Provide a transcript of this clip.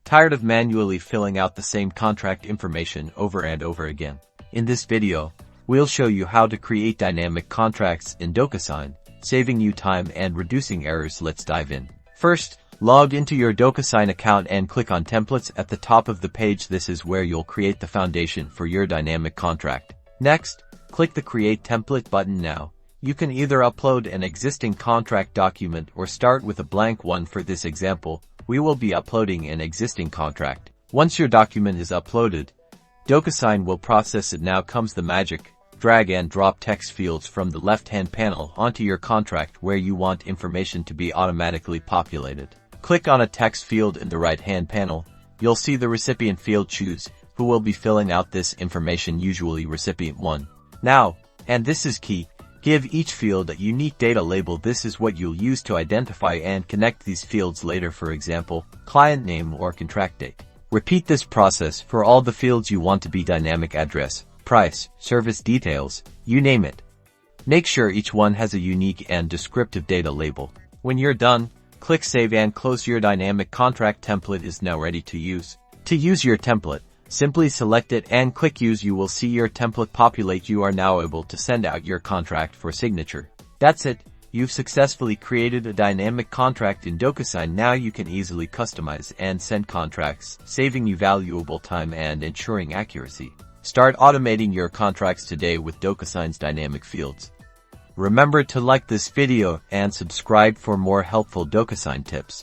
Tired of manually filling out the same contract information over and over again? In this video, we'll show you how to create dynamic contracts in Docusign, saving you time and reducing errors. Let's dive in. First, log into your Docusign account and click on Templates at the top of the page. This is where you'll create the foundation for your dynamic contract. Next, click the Create Template button now. You can either upload an existing contract document or start with a blank one. For this example, we will be uploading an existing contract. Once your document is uploaded, Docusign will process it. Now comes the magic. Drag and drop text fields from the left-hand panel onto your contract where you want information to be automatically populated. Click on a text field in the right-hand panel. You'll see the recipient field. Choose who will be filling out this information, usually recipient 1. Now, and this is key, give each field a unique data label. This is what you'll use to identify and connect these fields later, for example, client name or contract date. Repeat this process for all the fields you want to be dynamic: address, price, service details, you name it. Make sure each one has a unique and descriptive data label. When you're done, click Save and close. Your dynamic contract template is now ready to use. To use your template, simply select it and click Use. You will see your template populate. You are now able to send out your contract for signature. That's it. You've successfully created a dynamic contract in Docusign. Now you can easily customize and send contracts, saving you valuable time and ensuring accuracy. Start automating your contracts today with Docusign's dynamic fields. Remember to like this video and subscribe for more helpful Docusign tips.